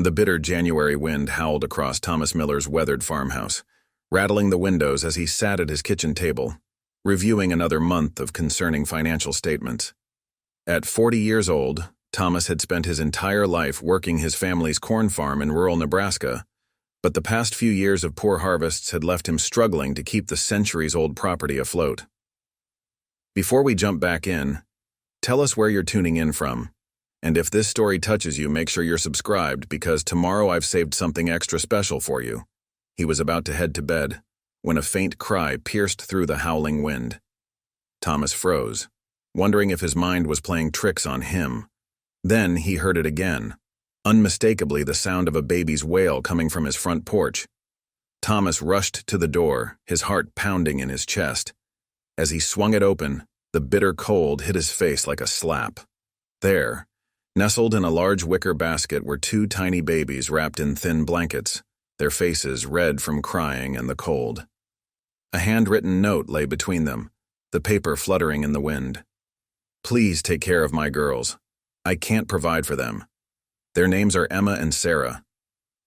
The bitter January wind howled across Thomas Miller's weathered farmhouse, rattling the windows as he sat at his kitchen table, reviewing another month of concerning financial statements. At 40 years old, Thomas had spent his entire life working his family's corn farm in rural Nebraska, but the past few years of poor harvests had left him struggling to keep the centuries-old property afloat. Before we jump back in, tell us where you're tuning in from. And if this story touches you, make sure you're subscribed, because tomorrow I've saved something extra special for you. He was about to head to bed when a faint cry pierced through the howling wind. Thomas froze, wondering if his mind was playing tricks on him. Then he heard it again, unmistakably the sound of a baby's wail coming from his front porch. Thomas rushed to the door, his heart pounding in his chest. As he swung it open, the bitter cold hit his face like a slap. There, nestled in a large wicker basket, were two tiny babies wrapped in thin blankets, their faces red from crying and the cold. A handwritten note lay between them, the paper fluttering in the wind. "Please take care of my girls. I can't provide for them. Their names are Emma and Sarah.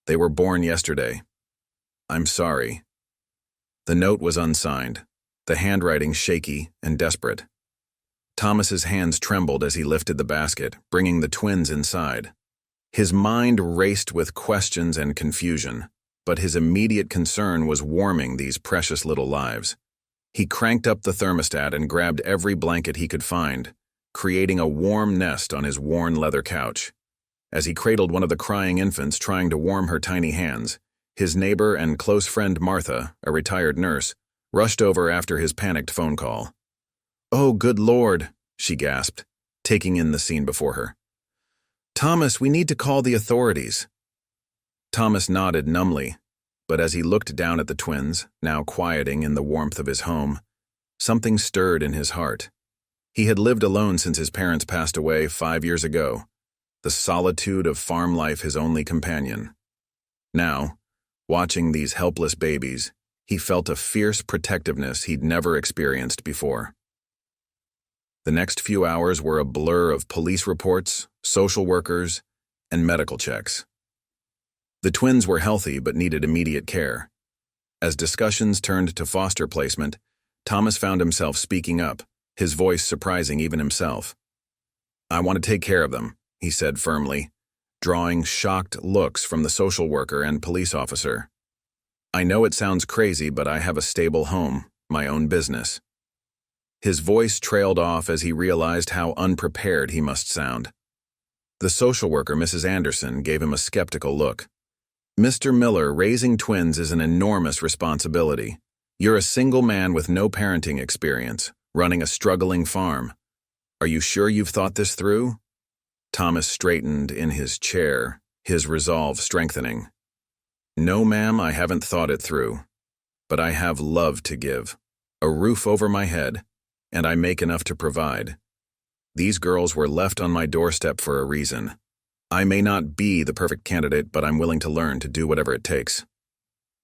They were born yesterday. I'm sorry." The note was unsigned, the handwriting shaky and desperate. Thomas's hands trembled as he lifted the basket, bringing the twins inside. His mind raced with questions and confusion, but his immediate concern was warming these precious little lives. He cranked up the thermostat and grabbed every blanket he could find, creating a warm nest on his worn leather couch. As he cradled one of the crying infants, trying to warm her tiny hands, his neighbor and close friend Martha, a retired nurse, rushed over after his panicked phone call. "Oh, good Lord," she gasped, taking in the scene before her. "Thomas, we need to call the authorities." Thomas nodded numbly, but as he looked down at the twins, now quieting in the warmth of his home, something stirred in his heart. He had lived alone since his parents passed away 5 years ago, the solitude of farm life his only companion. Now, watching these helpless babies, he felt a fierce protectiveness he'd never experienced before. The next few hours were a blur of police reports, social workers, and medical checks. The twins were healthy but needed immediate care. As discussions turned to foster placement, Thomas found himself speaking up, his voice surprising even himself. "I want to take care of them," he said firmly, drawing shocked looks from the social worker and police officer. "I know it sounds crazy, but I have a stable home, my own business." His voice trailed off as he realized how unprepared he must sound. The social worker, Mrs. Anderson, gave him a skeptical look. "Mr. Miller, raising twins is an enormous responsibility. You're a single man with no parenting experience, running a struggling farm. Are you sure you've thought this through?" Thomas straightened in his chair, his resolve strengthening. "No, ma'am, I haven't thought it through. But I have love to give, a roof over my head, and I make enough to provide. These girls were left on my doorstep for a reason. I may not be the perfect candidate, but I'm willing to learn to do whatever it takes."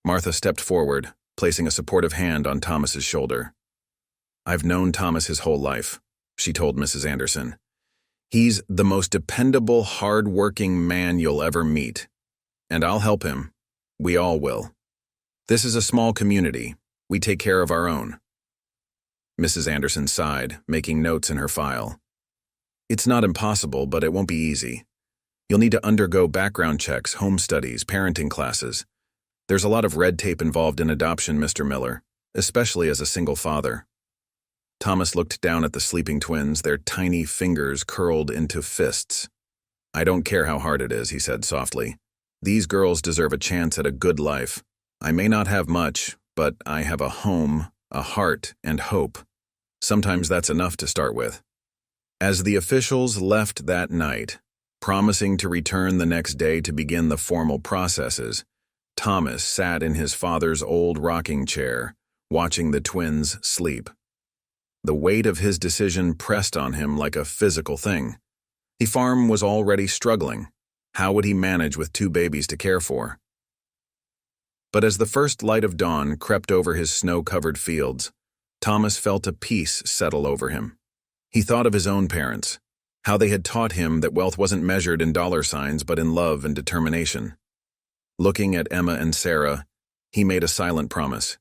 Martha stepped forward, placing a supportive hand on Thomas's shoulder. "I've known Thomas his whole life," she told Mrs. Anderson. "He's the most dependable, hard-working man you'll ever meet. And I'll help him. We all will. This is a small community. We take care of our own." Mrs. Anderson sighed, making notes in her file. "It's not impossible, but it won't be easy. You'll need to undergo background checks, home studies, parenting classes. There's a lot of red tape involved in adoption, Mr. Miller, especially as a single father." Thomas looked down at the sleeping twins, their tiny fingers curled into fists. "I don't care how hard it is," he said softly. "These girls deserve a chance at a good life. I may not have much, but I have a home, a heart, and hope. Sometimes that's enough to start with." As the officials left that night, promising to return the next day to begin the formal processes, Thomas sat in his father's old rocking chair, watching the twins sleep. The weight of his decision pressed on him like a physical thing. The farm was already struggling. How would he manage with two babies to care for? But as the first light of dawn crept over his snow-covered fields, Thomas felt a peace settle over him. He thought of his own parents, how they had taught him that wealth wasn't measured in dollar signs but in love and determination. Looking at Emma and Sarah, he made a silent promise.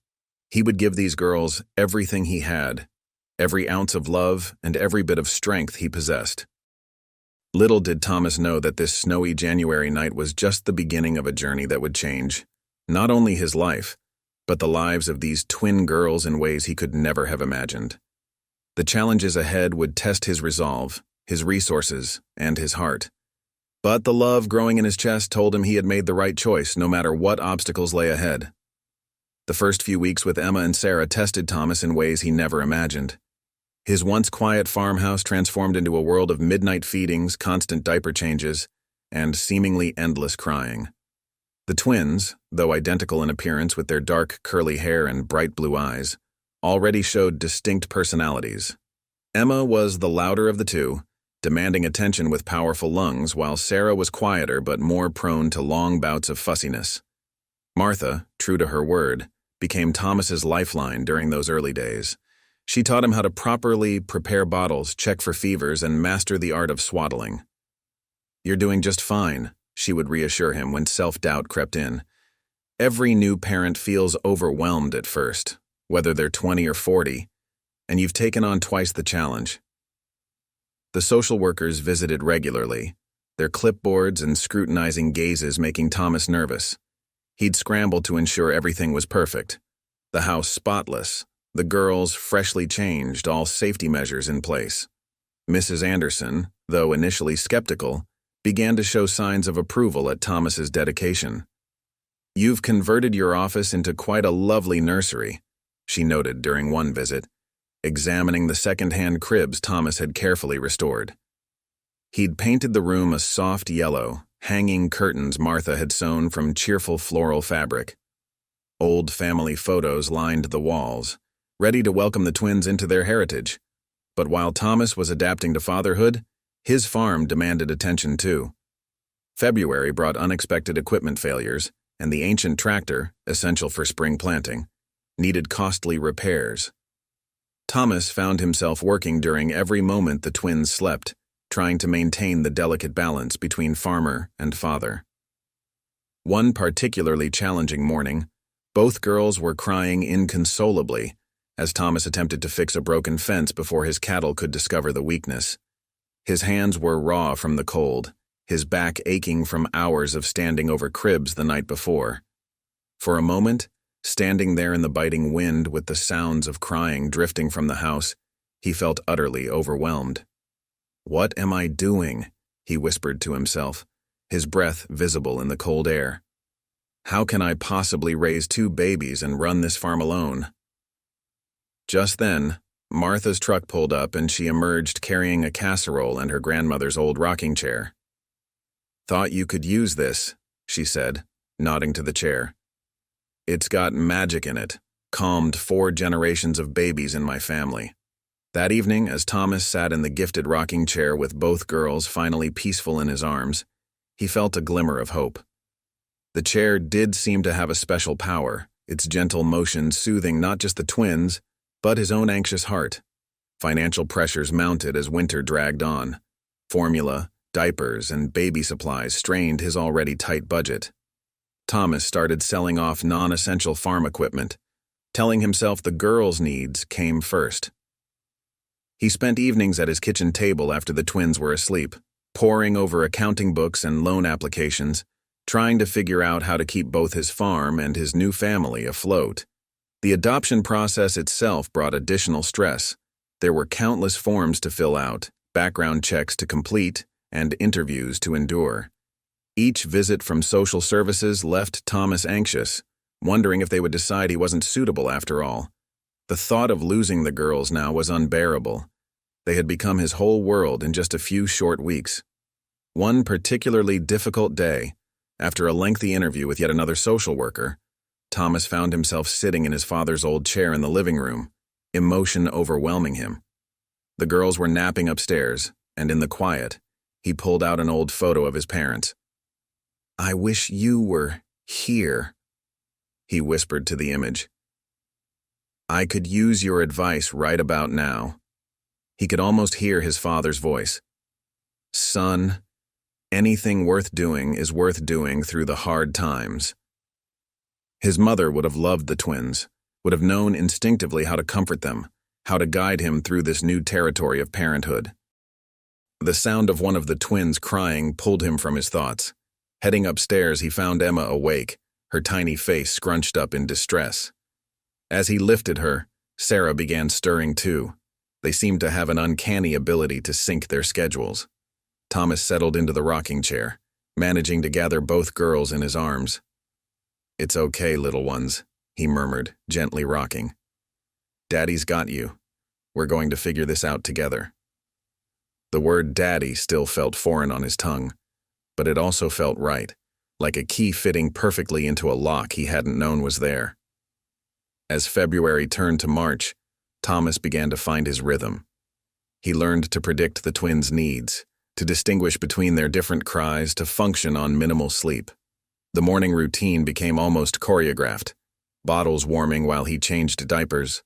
He would give these girls everything he had, every ounce of love and every bit of strength he possessed. Little did Thomas know that this snowy January night was just the beginning of a journey that would change not only his life, but the lives of these twin girls in ways he could never have imagined. The challenges ahead would test his resolve, his resources, and his heart. But the love growing in his chest told him he had made the right choice no matter what obstacles lay ahead. The first few weeks with Emma and Sarah tested Thomas in ways he never imagined. His once quiet farmhouse transformed into a world of midnight feedings, constant diaper changes, and seemingly endless crying. The twins, though identical in appearance with their dark, curly hair and bright blue eyes, already showed distinct personalities. Emma was the louder of the two, demanding attention with powerful lungs, while Sarah was quieter but more prone to long bouts of fussiness. Martha, true to her word, became Thomas's lifeline during those early days. She taught him how to properly prepare bottles, check for fevers, and master the art of swaddling. "You're doing just fine," she would reassure him when self-doubt crept in. Every new parent feels overwhelmed at first, whether they're 20 or 40, and you've taken on twice the challenge. The social workers visited regularly, their clipboards and scrutinizing gazes making Thomas nervous. He'd scramble to ensure everything was perfect, the house spotless, the girls freshly changed, all safety measures in place. Mrs. Anderson, though initially skeptical, began to show signs of approval at Thomas's dedication. "You've converted your office into quite a lovely nursery," she noted during one visit, examining the second-hand cribs Thomas had carefully restored. He'd painted the room a soft yellow, hanging curtains Martha had sewn from cheerful floral fabric. Old family photos lined the walls, ready to welcome the twins into their heritage. But while Thomas was adapting to fatherhood, his farm demanded attention too. February brought unexpected equipment failures, and the ancient tractor, essential for spring planting, needed costly repairs. Thomas found himself working during every moment the twins slept, trying to maintain the delicate balance between farmer and father. One particularly challenging morning, both girls were crying inconsolably as Thomas attempted to fix a broken fence before his cattle could discover the weakness. His hands were raw from the cold, his back aching from hours of standing over cribs the night before. For a moment, standing there in the biting wind with the sounds of crying drifting from the house, he felt utterly overwhelmed. "What am I doing?" he whispered to himself, his breath visible in the cold air. "How can I possibly raise two babies and run this farm alone?" Just then, Martha's truck pulled up and she emerged carrying a casserole and her grandmother's old rocking chair. "Thought you could use this," she said, nodding to the chair. "It's got magic in it, calmed 4 generations of babies in my family." That evening, as Thomas sat in the gifted rocking chair with both girls finally peaceful in his arms, he felt a glimmer of hope. The chair did seem to have a special power, its gentle motion soothing not just the twins, but his own anxious heart. Financial pressures mounted as winter dragged on. Formula, diapers, and baby supplies strained his already tight budget. Thomas started selling off non-essential farm equipment, telling himself the girls' needs came first. He spent evenings at his kitchen table after the twins were asleep, poring over accounting books and loan applications, trying to figure out how to keep both his farm and his new family afloat. The adoption process itself brought additional stress. There were countless forms to fill out, background checks to complete, and interviews to endure. Each visit from social services left Thomas anxious, wondering if they would decide he wasn't suitable after all. The thought of losing the girls now was unbearable. They had become his whole world in just a few short weeks. One particularly difficult day, after a lengthy interview with yet another social worker, Thomas found himself sitting in his father's old chair in the living room, emotion overwhelming him. The girls were napping upstairs, and in the quiet, he pulled out an old photo of his parents. "I wish you were here," he whispered to the image. "I could use your advice right about now." He could almost hear his father's voice. Son, anything worth doing is worth doing through the hard times. His mother would have loved the twins, would have known instinctively how to comfort them, how to guide him through this new territory of parenthood. The sound of one of the twins crying pulled him from his thoughts. Heading upstairs, he found Emma awake, her tiny face scrunched up in distress. As he lifted her, Sarah began stirring too. They seemed to have an uncanny ability to sync their schedules. Thomas settled into the rocking chair, managing to gather both girls in his arms. "It's okay, little ones," he murmured, gently rocking. "Daddy's got you. We're going to figure this out together." The word daddy still felt foreign on his tongue, but it also felt right, like a key fitting perfectly into a lock he hadn't known was there. As February turned to March, Thomas began to find his rhythm. He learned to predict the twins' needs, to distinguish between their different cries, to function on minimal sleep. The morning routine became almost choreographed, bottles warming while he changed diapers.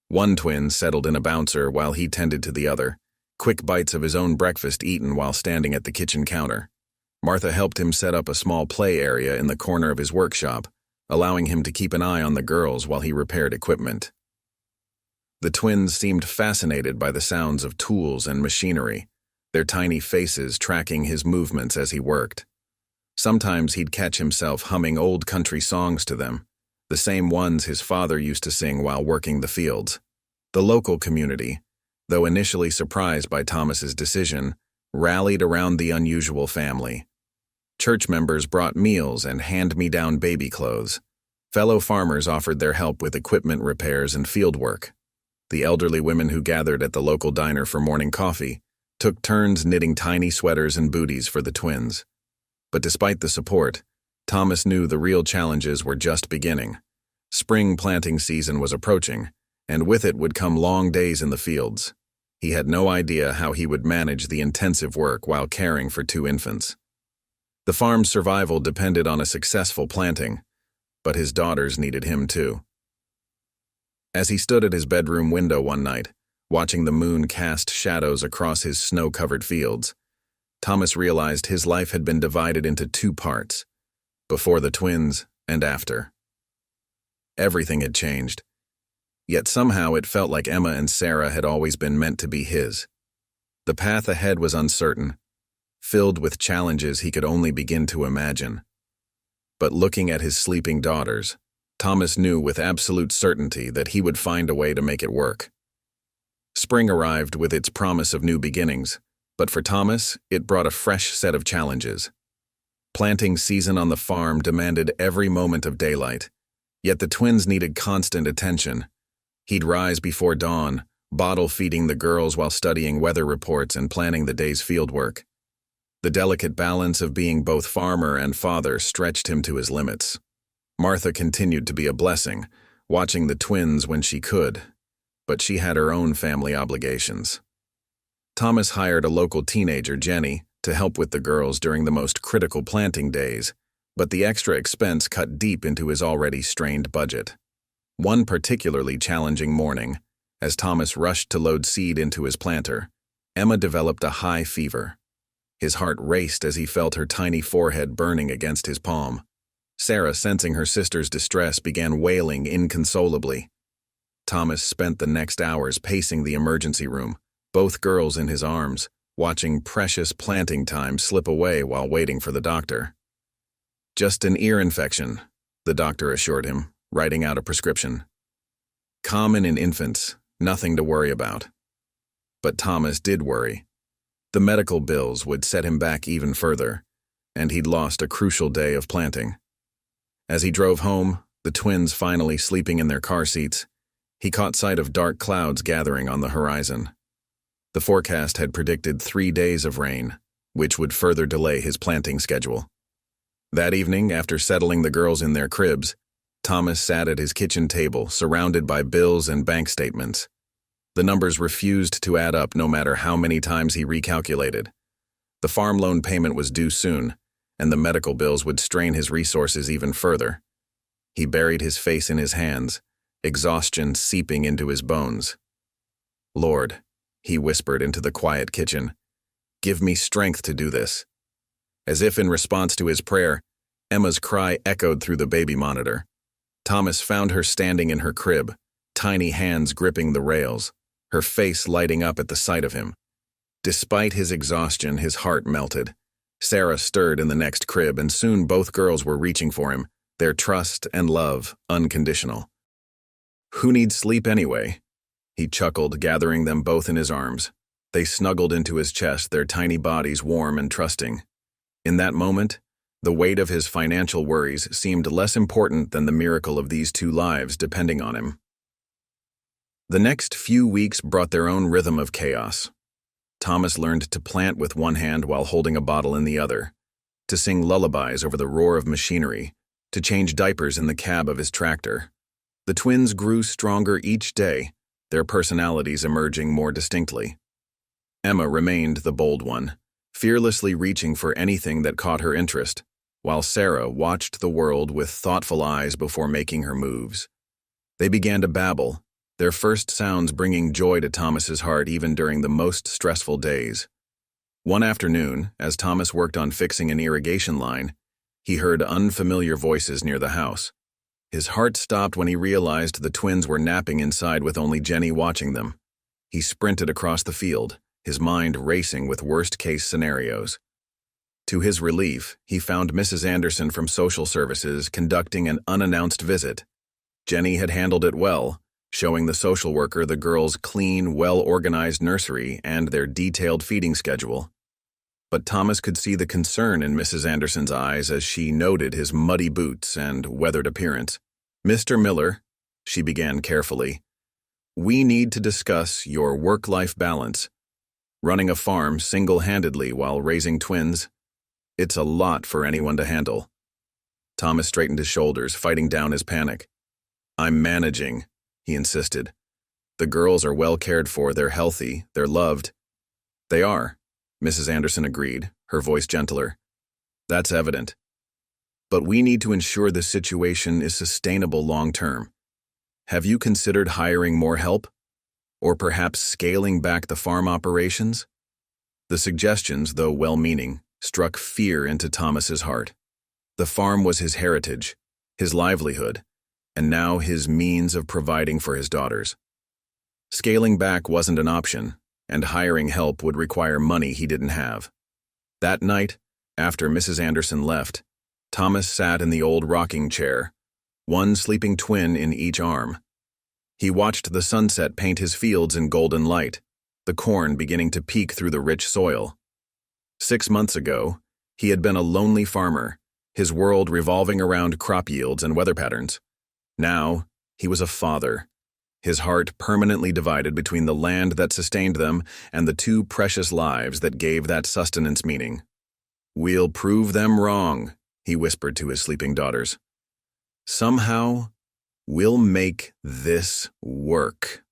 One twin settled in a bouncer while he tended to the other, quick bites of his own breakfast eaten while standing at the kitchen counter. Martha helped him set up a small play area in the corner of his workshop, allowing him to keep an eye on the girls while he repaired equipment. The twins seemed fascinated by the sounds of tools and machinery, their tiny faces tracking his movements as he worked. Sometimes he'd catch himself humming old country songs to them, the same ones his father used to sing while working the fields. The local community, though initially surprised by Thomas's decision, rallied around the unusual family. Church members brought meals and hand-me-down baby clothes. Fellow farmers offered their help with equipment repairs and field work. The elderly women who gathered at the local diner for morning coffee took turns knitting tiny sweaters and booties for the twins. But despite the support, Thomas knew the real challenges were just beginning. Spring planting season was approaching, and with it would come long days in the fields. He had no idea how he would manage the intensive work while caring for two infants. The farm's survival depended on a successful planting, but his daughters needed him too. As he stood at his bedroom window one night, watching the moon cast shadows across his snow-covered fields, Thomas realized his life had been divided into two parts, before the twins and after. Everything had changed. Yet somehow it felt like Emma and Sarah had always been meant to be his. The path ahead was uncertain, filled with challenges he could only begin to imagine. But looking at his sleeping daughters, Thomas knew with absolute certainty that he would find a way to make it work. Spring arrived with its promise of new beginnings, but for Thomas, it brought a fresh set of challenges. Planting season on the farm demanded every moment of daylight, yet the twins needed constant attention. He'd rise before dawn, bottle-feeding the girls while studying weather reports and planning the day's fieldwork. The delicate balance of being both farmer and father stretched him to his limits. Martha continued to be a blessing, watching the twins when she could, but she had her own family obligations. Thomas hired a local teenager, Jenny, to help with the girls during the most critical planting days, but the extra expense cut deep into his already strained budget. One particularly challenging morning, as Thomas rushed to load seed into his planter, Emma developed a high fever. His heart raced as he felt her tiny forehead burning against his palm. Sarah, sensing her sister's distress, began wailing inconsolably. Thomas spent the next hours pacing the emergency room, both girls in his arms, watching precious planting time slip away while waiting for the doctor. "Just an ear infection," the doctor assured him, writing out a prescription. "Common in infants, nothing to worry about." But Thomas did worry. The medical bills would set him back even further, and he'd lost a crucial day of planting. As he drove home, the twins finally sleeping in their car seats, he caught sight of dark clouds gathering on the horizon. The forecast had predicted 3 days of rain, which would further delay his planting schedule. That evening, after settling the girls in their cribs, Thomas sat at his kitchen table, surrounded by bills and bank statements. The numbers refused to add up no matter how many times he recalculated. The farm loan payment was due soon, and the medical bills would strain his resources even further. He buried his face in his hands, exhaustion seeping into his bones. "Lord," he whispered into the quiet kitchen, Give me strength to do this." As if in response to his prayer, Emma's cry echoed through the baby monitor. Thomas found her standing in her crib, tiny hands gripping the rails, her face lighting up at the sight of him. Despite his exhaustion, his heart melted. Sarah stirred in the next crib, and soon both girls were reaching for him, their trust and love unconditional. "Who needs sleep anyway?" He chuckled, gathering them both in his arms. They snuggled into his chest, their tiny bodies warm and trusting. In that moment, the weight of his financial worries seemed less important than the miracle of these two lives depending on him. The next few weeks brought their own rhythm of chaos. Thomas learned to plant with one hand while holding a bottle in the other, to sing lullabies over the roar of machinery, to change diapers in the cab of his tractor. The twins grew stronger each day, their personalities emerging more distinctly. Emma remained the bold one, fearlessly reaching for anything that caught her interest, while Sarah watched the world with thoughtful eyes before making her moves. They began to babble, their first sounds bringing joy to Thomas's heart even during the most stressful days. One afternoon, as Thomas worked on fixing an irrigation line, he heard unfamiliar voices near the house. His heart stopped when he realized the twins were napping inside with only Jenny watching them. He sprinted across the field, his mind racing with worst-case scenarios. To his relief, he found Mrs. Anderson from Social Services conducting an unannounced visit. Jenny had handled it well, showing the social worker the girls' clean, well-organized nursery and their detailed feeding schedule. But Thomas could see the concern in Mrs. Anderson's eyes as she noted his muddy boots and weathered appearance. "Mr. Miller," she began carefully, "we need to discuss your work-life balance. Running a farm single-handedly while raising twins, it's a lot for anyone to handle." Thomas straightened his shoulders, fighting down his panic. "I'm managing," he insisted. "The girls are well cared for, they're healthy, they're loved." "They are," Mrs. Anderson agreed, her voice gentler. "That's evident. But we need to ensure the situation is sustainable long-term. Have you considered hiring more help? Or perhaps scaling back the farm operations?" The suggestions, though well-meaning, struck fear into Thomas's heart. The farm was his heritage, his livelihood, and now his means of providing for his daughters. Scaling back wasn't an option, and hiring help would require money he didn't have. That night, after Mrs. Anderson left, Thomas sat in the old rocking chair, one sleeping twin in each arm. He watched the sunset paint his fields in golden light, the corn beginning to peek through the rich soil. 6 months ago, he had been a lonely farmer, his world revolving around crop yields and weather patterns. Now, he was a father, his heart permanently divided between the land that sustained them and the two precious lives that gave that sustenance meaning. "We'll prove them wrong," he whispered to his sleeping daughters. "Somehow, we'll make this work."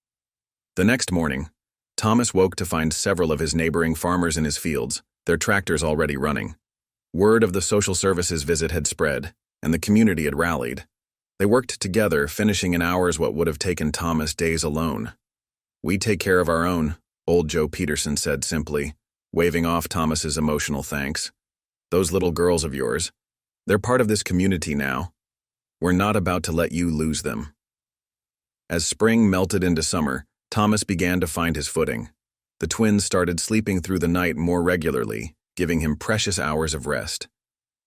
The next morning, Thomas woke to find several of his neighboring farmers in his fields, their tractors already running. Word of the social services visit had spread, and the community had rallied. They worked together, finishing in hours what would have taken Thomas days alone. "We take care of our own," old Joe Peterson said simply, waving off Thomas's emotional thanks. "Those little girls of yours, they're part of this community now. We're not about to let you lose them." As spring melted into summer, Thomas began to find his footing. The twins started sleeping through the night more regularly, giving him precious hours of rest.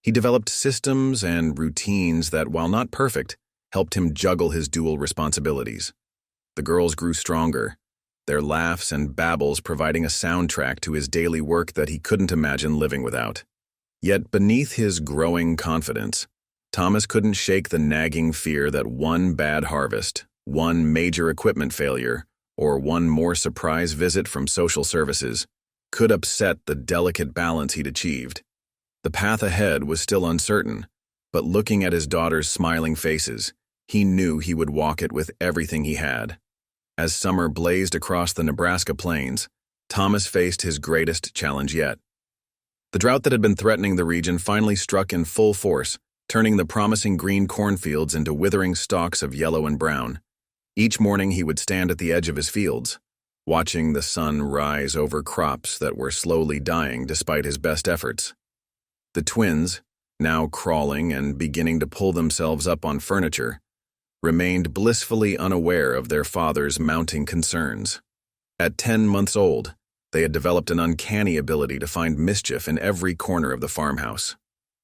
He developed systems and routines that, while not perfect, helped him juggle his dual responsibilities. The girls grew stronger, their laughs and babbles providing a soundtrack to his daily work that he couldn't imagine living without. Yet beneath his growing confidence, Thomas couldn't shake the nagging fear that one bad harvest, one major equipment failure, or one more surprise visit from social services could upset the delicate balance he'd achieved. The path ahead was still uncertain, but looking at his daughters' smiling faces, he knew he would walk it with everything he had. As summer blazed across the Nebraska plains, Thomas faced his greatest challenge yet. The drought that had been threatening the region finally struck in full force, turning the promising green cornfields into withering stalks of yellow and brown. Each morning he would stand at the edge of his fields, watching the sun rise over crops that were slowly dying despite his best efforts. The twins, now crawling and beginning to pull themselves up on furniture, remained blissfully unaware of their father's mounting concerns. At 10 months old, they had developed an uncanny ability to find mischief in every corner of the farmhouse.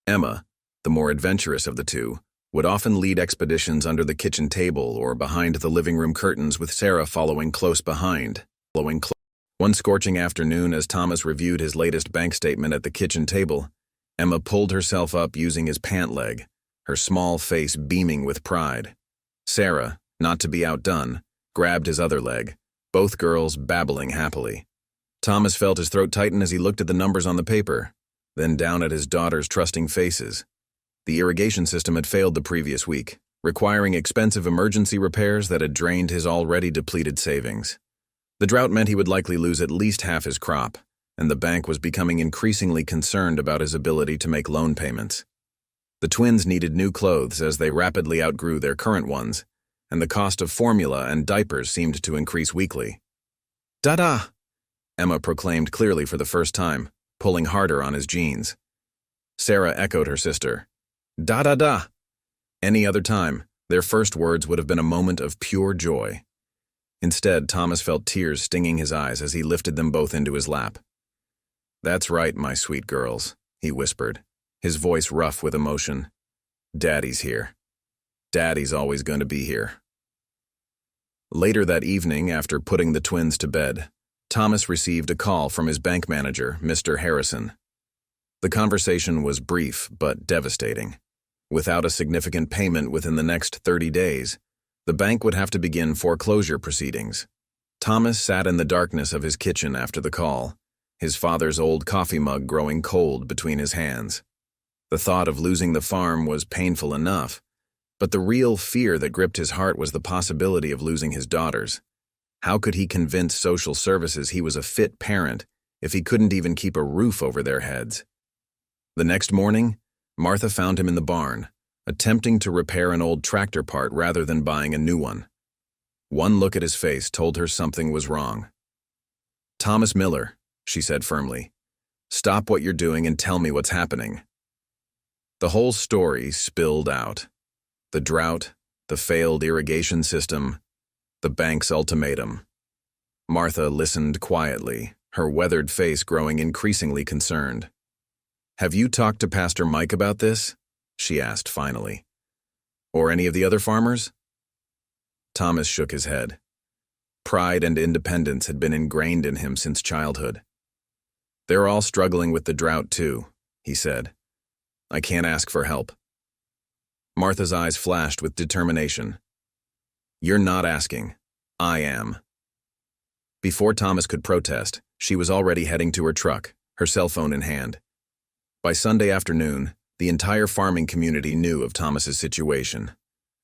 Emma, the more adventurous of the two, would often lead expeditions under the kitchen table or behind the living room curtains, with Sarah following close behind. One scorching afternoon, as Thomas reviewed his latest bank statement at the kitchen table, Emma pulled herself up using his pant leg, her small face beaming with pride. Sarah, not to be outdone, grabbed his other leg, both girls babbling happily. Thomas felt his throat tighten as he looked at the numbers on the paper, then down at his daughter's trusting faces. The irrigation system had failed the previous week, requiring expensive emergency repairs that had drained his already depleted savings. The drought meant he would likely lose at least half his crop, and the bank was becoming increasingly concerned about his ability to make loan payments. The twins needed new clothes as they rapidly outgrew their current ones, and the cost of formula and diapers seemed to increase weekly. "Dada!" Emma proclaimed clearly for the first time, pulling harder on his jeans. Sarah echoed her sister. "Da-da-da!" Any other time, their first words would have been a moment of pure joy. Instead, Thomas felt tears stinging his eyes as he lifted them both into his lap. "That's right, my sweet girls," he whispered, his voice rough with emotion. "Daddy's here. Daddy's always going to be here." Later that evening, after putting the twins to bed, Thomas received a call from his bank manager, Mr. Harrison. The conversation was brief but devastating. Without a significant payment within the next 30 days, the bank would have to begin foreclosure proceedings. Thomas sat in the darkness of his kitchen after the call, his father's old coffee mug growing cold between his hands. The thought of losing the farm was painful enough, but the real fear that gripped his heart was the possibility of losing his daughters. How could he convince social services he was a fit parent if he couldn't even keep a roof over their heads? The next morning, Martha found him in the barn, attempting to repair an old tractor part rather than buying a new one. One look at his face told her something was wrong. "Thomas Miller," she said firmly, "stop what you're doing and tell me what's happening." The whole story spilled out. The drought, the failed irrigation system, the bank's ultimatum. Martha listened quietly, her weathered face growing increasingly concerned. "Have you talked to Pastor Mike about this?" she asked finally. "Or any of the other farmers?" Thomas shook his head. Pride and independence had been ingrained in him since childhood. "They're all struggling with the drought too," he said. "I can't ask for help." Martha's eyes flashed with determination. "You're not asking. I am." Before Thomas could protest, she was already heading to her truck, her cell phone in hand. By Sunday afternoon, the entire farming community knew of Thomas's situation.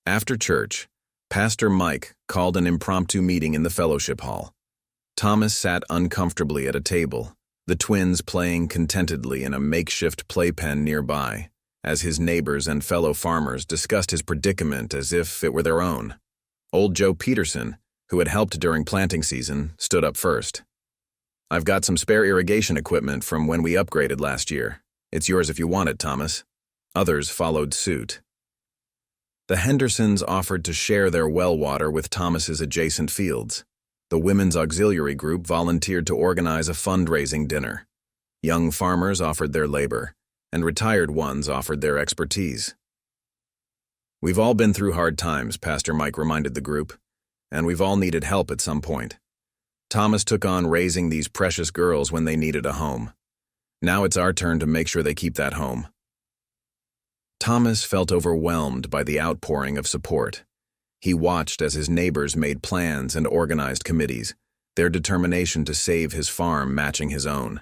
After church, Pastor Mike called an impromptu meeting in the fellowship hall. Thomas sat uncomfortably at a table, the twins playing contentedly in a makeshift playpen nearby, as his neighbors and fellow farmers discussed his predicament as if it were their own. Old Joe Peterson, who had helped during planting season, stood up first. "I've got some spare irrigation equipment from when we upgraded last year. It's yours if you want it, Thomas." Others followed suit. The Hendersons offered to share their well water with Thomas's adjacent fields. The Women's Auxiliary Group volunteered to organize a fundraising dinner. Young farmers offered their labor, and retired ones offered their expertise. "We've all been through hard times," Pastor Mike reminded the group, "and we've all needed help at some point. Thomas took on raising these precious girls when they needed a home. Now it's our turn to make sure they keep that home." Thomas felt overwhelmed by the outpouring of support. He watched as his neighbors made plans and organized committees, their determination to save his farm matching his own.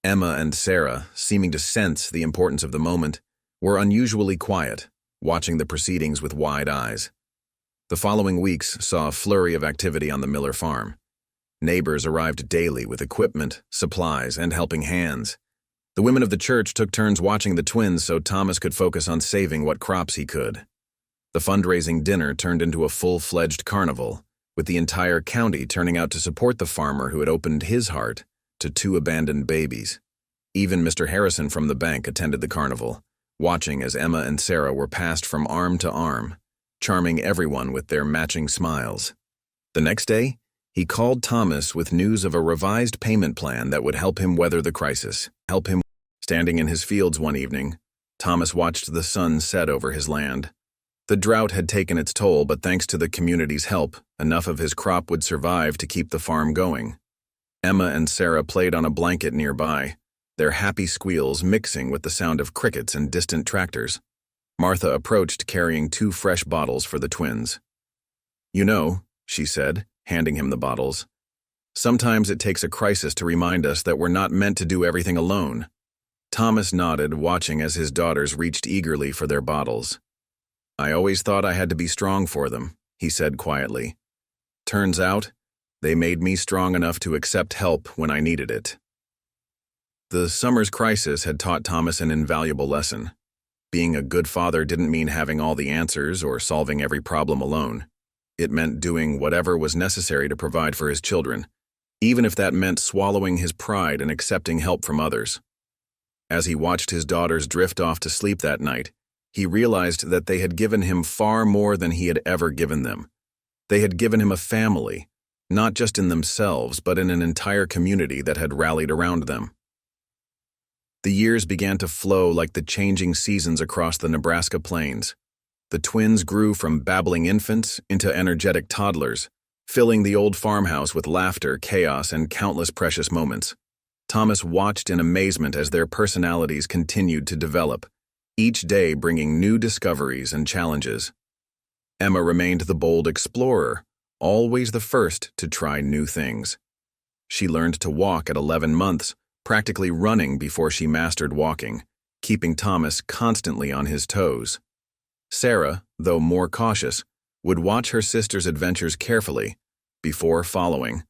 Emma and Sarah, seeming to sense the importance of the moment, were unusually quiet, watching the proceedings with wide eyes. The following weeks saw a flurry of activity on the Miller farm. Neighbors arrived daily with equipment, supplies, and helping hands. The women of the church took turns watching the twins so Thomas could focus on saving what crops he could. The fundraising dinner turned into a full-fledged carnival, with the entire county turning out to support the farmer who had opened his heart to 2 abandoned babies. Even Mr. Harrison from the bank attended the carnival, watching as Emma and Sarah were passed from arm to arm, charming everyone with their matching smiles. The next day, he called Thomas with news of a revised payment plan that would help him weather the crisis. Standing in his fields one evening, Thomas watched the sun set over his land. The drought had taken its toll, but thanks to the community's help, enough of his crop would survive to keep the farm going. Emma and Sarah played on a blanket nearby, their happy squeals mixing with the sound of crickets and distant tractors. Martha approached carrying 2 fresh bottles for the twins. "You know," she said, handing him the bottles, "sometimes it takes a crisis to remind us that we're not meant to do everything alone." Thomas nodded, watching as his daughters reached eagerly for their bottles. "I always thought I had to be strong for them," he said quietly. "Turns out, they made me strong enough to accept help when I needed it." The summer's crisis had taught Thomas an invaluable lesson. Being a good father didn't mean having all the answers or solving every problem alone. It meant doing whatever was necessary to provide for his children, even if that meant swallowing his pride and accepting help from others. As he watched his daughters drift off to sleep that night, he realized that they had given him far more than he had ever given them. They had given him a family, not just in themselves, but in an entire community that had rallied around them. The years began to flow like the changing seasons across the Nebraska plains. The twins grew from babbling infants into energetic toddlers, filling the old farmhouse with laughter, chaos, and countless precious moments. Thomas watched in amazement as their personalities continued to develop, each day bringing new discoveries and challenges. Emma remained the bold explorer, always the first to try new things. She learned to walk at 11 months, practically running before she mastered walking, keeping Thomas constantly on his toes. Sarah, though more cautious, would watch her sister's adventures carefully before following,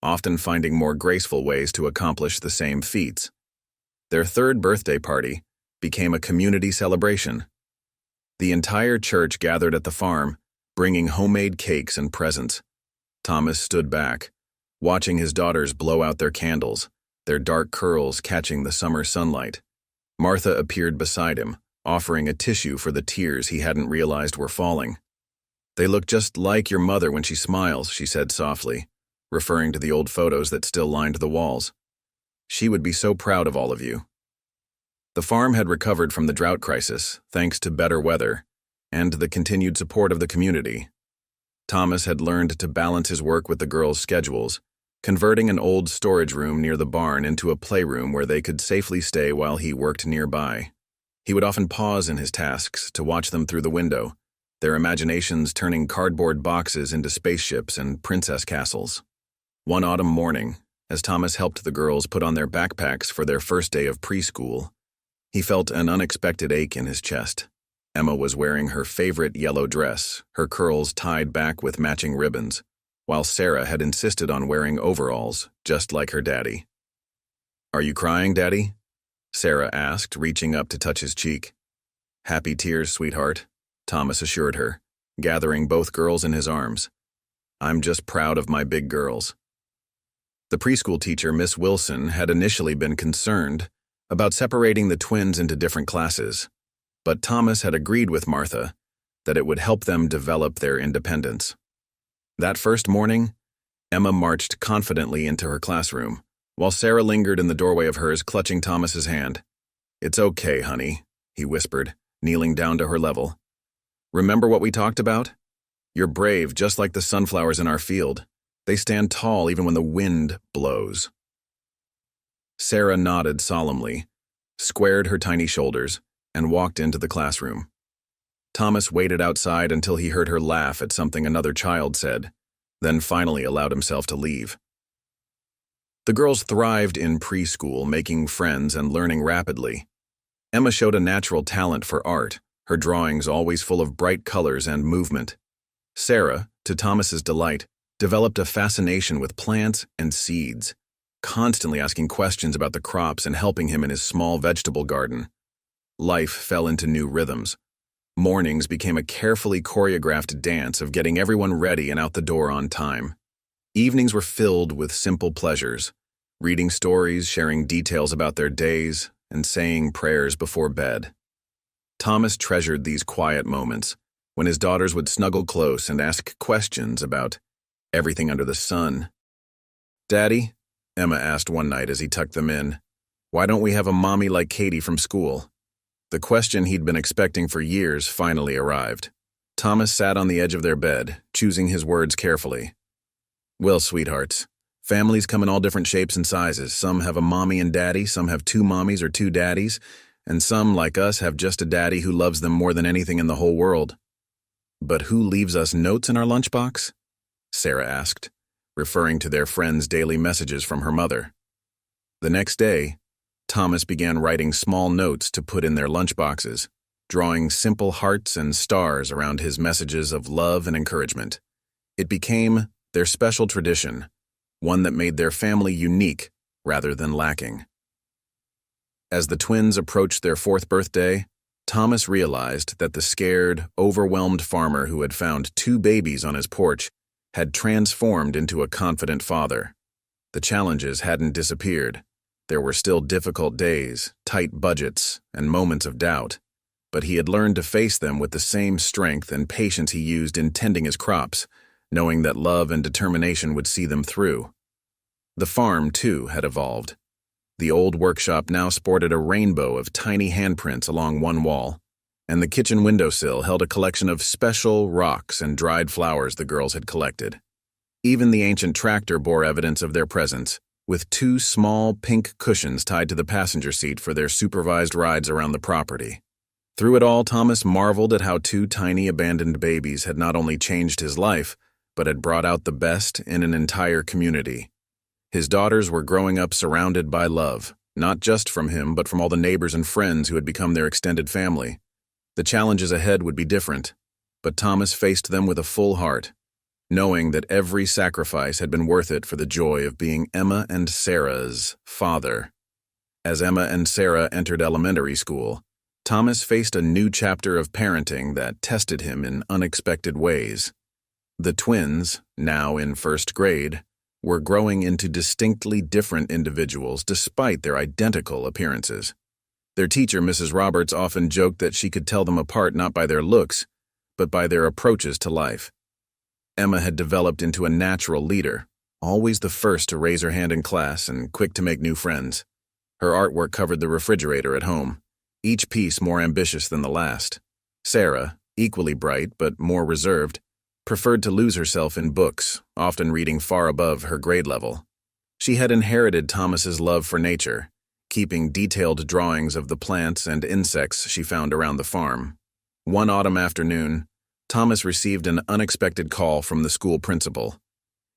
often finding more graceful ways to accomplish the same feats. Their 3rd birthday party became a community celebration. The entire church gathered at the farm, bringing homemade cakes and presents. Thomas stood back, watching his daughters blow out their candles, their dark curls catching the summer sunlight. Martha appeared beside him, offering a tissue for the tears he hadn't realized were falling. "They look just like your mother when she smiles," she said softly, referring to the old photos that still lined the walls. "She would be so proud of all of you." The farm had recovered from the drought crisis, thanks to better weather and the continued support of the community. Thomas had learned to balance his work with the girls' schedules, converting an old storage room near the barn into a playroom where they could safely stay while he worked nearby. He would often pause in his tasks to watch them through the window, their imaginations turning cardboard boxes into spaceships and princess castles. One autumn morning, as Thomas helped the girls put on their backpacks for their first day of preschool, he felt an unexpected ache in his chest. Emma was wearing her favorite yellow dress, her curls tied back with matching ribbons, while Sarah had insisted on wearing overalls, just like her daddy. "Are you crying, Daddy?" Sarah asked, reaching up to touch his cheek. "Happy tears, sweetheart," Thomas assured her, gathering both girls in his arms. "I'm just proud of my big girls." The preschool teacher, Miss Wilson, had initially been concerned about separating the twins into different classes, but Thomas had agreed with Martha that it would help them develop their independence. That first morning, Emma marched confidently into her classroom, while Sarah lingered in the doorway of hers, clutching Thomas's hand. "It's okay, honey," he whispered, kneeling down to her level. "Remember what we talked about? You're brave, just like the sunflowers in our field. They stand tall even when the wind blows." Sarah nodded solemnly, squared her tiny shoulders, and walked into the classroom. Thomas waited outside until he heard her laugh at something another child said, then finally allowed himself to leave. The girls thrived in preschool, making friends and learning rapidly. Emma showed a natural talent for art, her drawings always full of bright colors and movement. Sarah, to Thomas's delight, developed a fascination with plants and seeds, constantly asking questions about the crops and helping him in his small vegetable garden. Life fell into new rhythms. Mornings became a carefully choreographed dance of getting everyone ready and out the door on time. Evenings were filled with simple pleasures, reading stories, sharing details about their days, and saying prayers before bed. Thomas treasured these quiet moments when his daughters would snuggle close and ask questions about everything under the sun. "Daddy," Emma asked one night as he tucked them in, "why don't we have a mommy like Katie from school?" The question he'd been expecting for years finally arrived. Thomas sat on the edge of their bed, choosing his words carefully. "Well, sweethearts, families come in all different shapes and sizes. Some have a mommy and daddy, some have two mommies or two daddies, and some, like us, have just a daddy who loves them more than anything in the whole world." "But who leaves us notes in our lunchbox?" Sarah asked, referring to their friend's daily messages from her mother. The next day, Thomas began writing small notes to put in their lunchboxes, drawing simple hearts and stars around his messages of love and encouragement. It became their special tradition, one that made their family unique rather than lacking. As the twins approached their 4th birthday, Thomas realized that the scared, overwhelmed farmer who had found 2 babies on his porch had transformed into a confident father. The challenges hadn't disappeared. There were still difficult days, tight budgets, and moments of doubt, but he had learned to face them with the same strength and patience he used in tending his crops, knowing that love and determination would see them through. The farm, too, had evolved. The old workshop now sported a rainbow of tiny handprints along one wall, and the kitchen windowsill held a collection of special rocks and dried flowers the girls had collected. Even the ancient tractor bore evidence of their presence, with 2 small pink cushions tied to the passenger seat for their supervised rides around the property. Through it all, Thomas marveled at how 2 tiny abandoned babies had not only changed his life, but had brought out the best in an entire community. His daughters were growing up surrounded by love, not just from him, but from all the neighbors and friends who had become their extended family. The challenges ahead would be different, but Thomas faced them with a full heart, knowing that every sacrifice had been worth it for the joy of being Emma and Sarah's father. As Emma and Sarah entered elementary school, Thomas faced a new chapter of parenting that tested him in unexpected ways. The twins, now in 1st grade, were growing into distinctly different individuals despite their identical appearances. Their teacher, Mrs. Roberts, often joked that she could tell them apart not by their looks, but by their approaches to life. Emma had developed into a natural leader, always the first to raise her hand in class and quick to make new friends. Her artwork covered the refrigerator at home, each piece more ambitious than the last. Sarah, equally bright but more reserved, preferred to lose herself in books, often reading far above her grade level. She had inherited Thomas's love for nature, keeping detailed drawings of the plants and insects she found around the farm. One autumn afternoon, Thomas received an unexpected call from the school principal.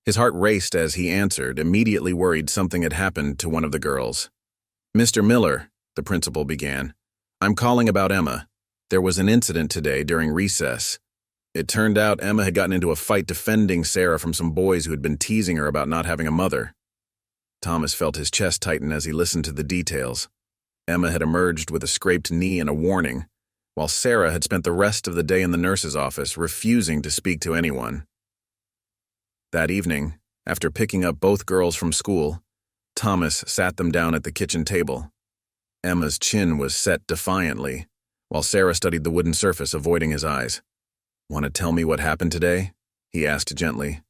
His heart raced as he answered, immediately worried something had happened to one of the girls. "Mr. Miller," the principal began, "I'm calling about Emma. There was an incident today during recess. It turned out Emma had gotten into a fight defending Sarah from some boys who had been teasing her about not having a mother." Thomas felt his chest tighten as he listened to the details. Emma had emerged with a scraped knee and a warning, while Sarah had spent the rest of the day in the nurse's office, refusing to speak to anyone. That evening, after picking up both girls from school, Thomas sat them down at the kitchen table. Emma's chin was set defiantly, while Sarah studied the wooden surface, avoiding his eyes. "Want to tell me what happened today?" he asked gently.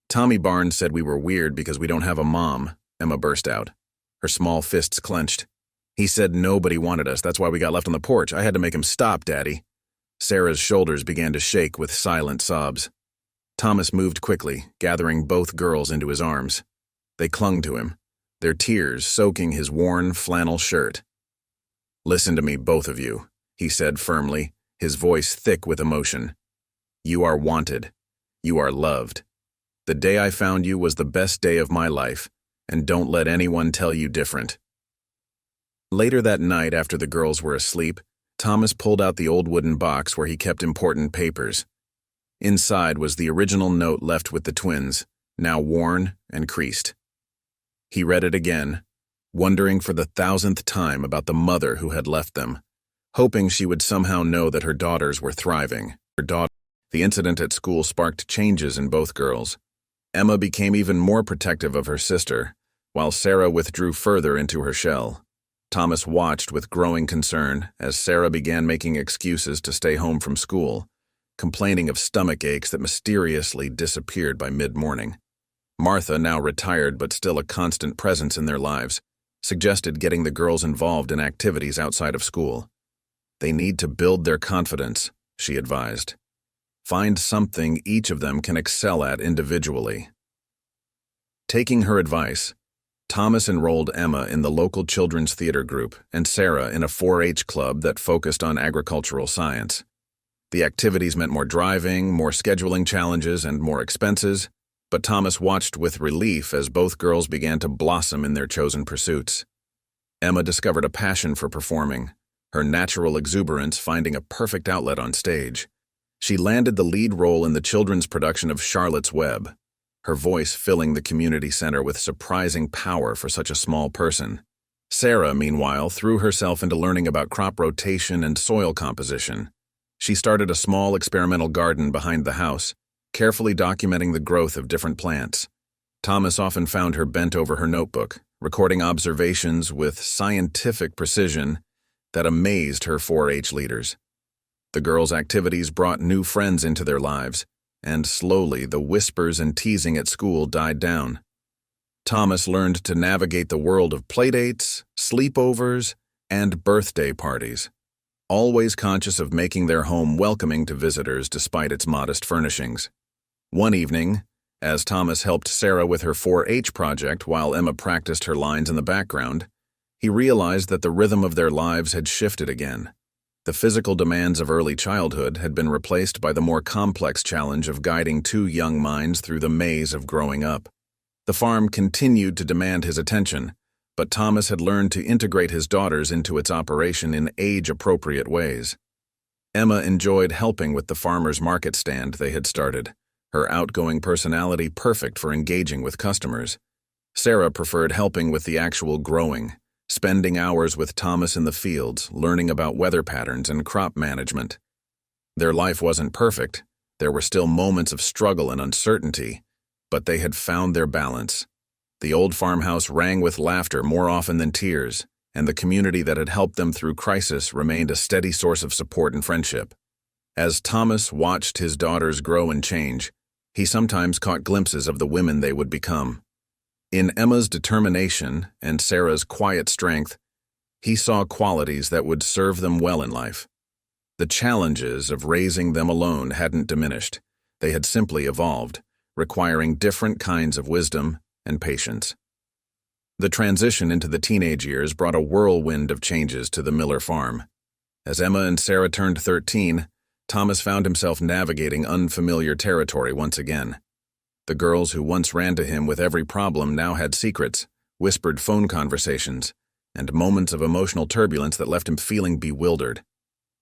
"Tommy Barnes said we were weird because we don't have a mom," Emma burst out, her small fists clenched. "He said nobody wanted us, that's why we got left on the porch. I had to make him stop, Daddy." Sarah's shoulders began to shake with silent sobs. Thomas moved quickly, gathering both girls into his arms. They clung to him, their tears soaking his worn flannel shirt. "Listen to me, both of you," he said firmly, his voice thick with emotion. "You are wanted. You are loved. The day I found you was the best day of my life, and don't let anyone tell you different." Later that night, after the girls were asleep, Thomas pulled out the old wooden box where he kept important papers. Inside was the original note left with the twins, now worn and creased. He read it again, wondering for the 1,000th time about the mother who had left them, hoping she would somehow know that her daughters were thriving. The incident at school sparked changes in both girls. Emma became even more protective of her sister, while Sarah withdrew further into her shell. Thomas watched with growing concern as Sarah began making excuses to stay home from school, complaining of stomach aches that mysteriously disappeared by mid-morning. Martha, now retired but still a constant presence in their lives, suggested getting the girls involved in activities outside of school. They need to build their confidence, she advised. Find something each of them can excel at individually. Taking her advice, Thomas enrolled Emma in the local children's theater group and Sarah in a 4-H club that focused on agricultural science. The activities meant more driving, more scheduling challenges, and more expenses, but Thomas watched with relief as both girls began to blossom in their chosen pursuits. Emma discovered a passion for performing, her natural exuberance finding a perfect outlet on stage. She landed the lead role in the children's production of Charlotte's Web, her voice filling the community center with surprising power for such a small person. Sarah, meanwhile, threw herself into learning about crop rotation and soil composition. She started a small experimental garden behind the house, carefully documenting the growth of different plants. Thomas often found her bent over her notebook, recording observations with scientific precision that amazed her 4-H leaders. The girls' activities brought new friends into their lives, and slowly the whispers and teasing at school died down. Thomas learned to navigate the world of playdates, sleepovers, and birthday parties, always conscious of making their home welcoming to visitors despite its modest furnishings. One evening, as Thomas helped Sarah with her 4-H project while Emma practiced her lines in the background, he realized that the rhythm of their lives had shifted again. The physical demands of early childhood had been replaced by the more complex challenge of guiding two young minds through the maze of growing up. The farm continued to demand his attention, but Thomas had learned to integrate his daughters into its operation in age-appropriate ways. Emma enjoyed helping with the farmer's market stand they had started, her outgoing personality perfect for engaging with customers. Sarah preferred helping with the actual growing, spending hours with Thomas in the fields, learning about weather patterns and crop management. Their life wasn't perfect. There were still moments of struggle and uncertainty, but they had found their balance. The old farmhouse rang with laughter more often than tears, and the community that had helped them through crisis remained a steady source of support and friendship. As Thomas watched his daughters grow and change, he sometimes caught glimpses of the women they would become. In Emma's determination and Sarah's quiet strength, he saw qualities that would serve them well in life. The challenges of raising them alone hadn't diminished. They had simply evolved, requiring different kinds of wisdom and patience. The transition into the teenage years brought a whirlwind of changes to the Miller farm. As Emma and Sarah turned 13, Thomas found himself navigating unfamiliar territory once again. The girls who once ran to him with every problem now had secrets, whispered phone conversations, and moments of emotional turbulence that left him feeling bewildered.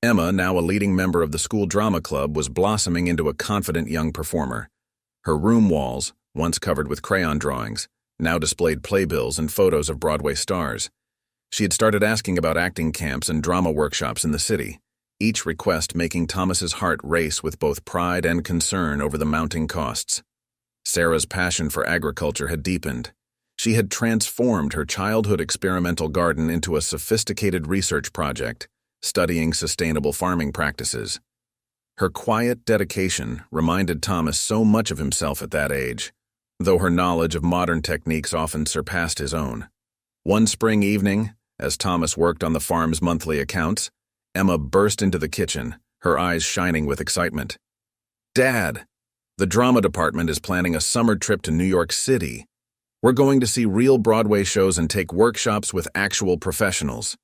Emma, now a leading member of the school drama club, was blossoming into a confident young performer. Her room walls, once covered with crayon drawings, now displayed playbills and photos of Broadway stars. She had started asking about acting camps and drama workshops in the city, each request making Thomas's heart race with both pride and concern over the mounting costs. Sarah's passion for agriculture had deepened. She had transformed her childhood experimental garden into a sophisticated research project, studying sustainable farming practices. Her quiet dedication reminded Thomas so much of himself at that age, though her knowledge of modern techniques often surpassed his own. One spring evening, as Thomas worked on the farm's monthly accounts, Emma burst into the kitchen, her eyes shining with excitement. "Dad, the drama department is planning a summer trip to New York City. We're going to see real Broadway shows and take workshops with actual professionals."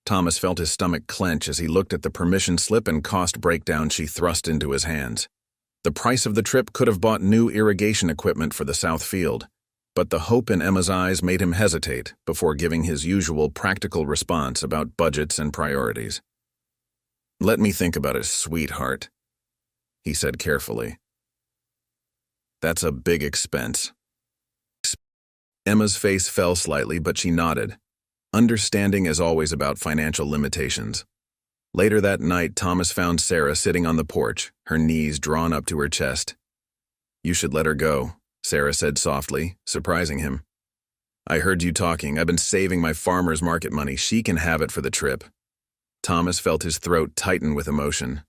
Thomas felt his stomach clench as he looked at the permission slip and cost breakdown she thrust into his hands. The price of the trip could have bought new irrigation equipment for the South Field, but the hope in Emma's eyes made him hesitate before giving his usual practical response about budgets and priorities. "Let me think about it, sweetheart," he said carefully. "That's a big expense." Emma's face fell slightly, but she nodded, understanding as always about financial limitations. Later that night, Thomas found Sarah sitting on the porch, her knees drawn up to her chest. "You should let her go," Sarah said softly, surprising him. "I heard you talking. I've been saving my farmer's market money. She can have it for the trip." Thomas felt his throat tighten with emotion.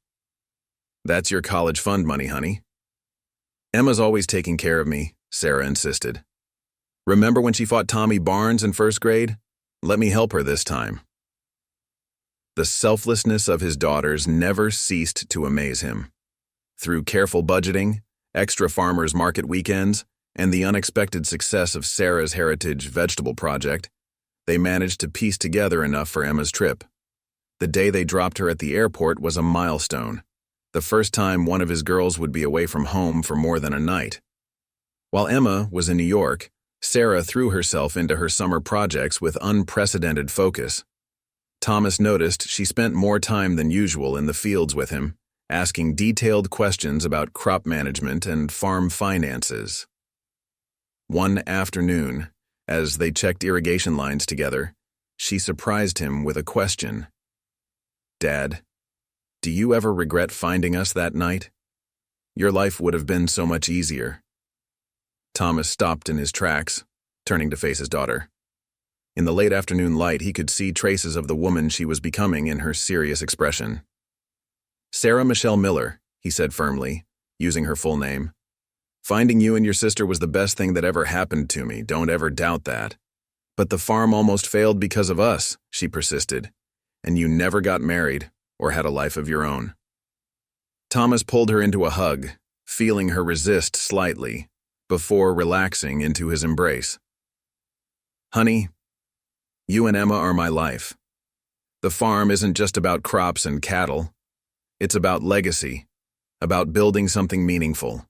"That's your college fund money, honey." "Emma's always taking care of me," Sarah insisted. "Remember when she fought Tommy Barnes in first grade? Let me help her this time." The selflessness of his daughters never ceased to amaze him. Through careful budgeting, extra farmers market weekends, and the unexpected success of Sarah's Heritage Vegetable Project, they managed to piece together enough for Emma's trip. The day they dropped her at the airport was a milestone, the first time one of his girls would be away from home for more than a night. While Emma was in New York, Sarah threw herself into her summer projects with unprecedented focus. Thomas noticed she spent more time than usual in the fields with him, asking detailed questions about crop management and farm finances. One afternoon, as they checked irrigation lines together, she surprised him with a question. "Dad, do you ever regret finding us that night? Your life would have been so much easier." Thomas stopped in his tracks, turning to face his daughter. In the late afternoon light, he could see traces of the woman she was becoming in her serious expression. "Sarah Michelle Miller," he said firmly, using her full name. "Finding you and your sister was the best thing that ever happened to me, don't ever doubt that. But the farm almost failed because of us," she persisted, "and you never got married or had a life of your own." Thomas pulled her into a hug, feeling her resist slightly, before relaxing into his embrace. "Honey, you and Emma are my life. The farm isn't just about crops and cattle. It's about legacy, about building something meaningful.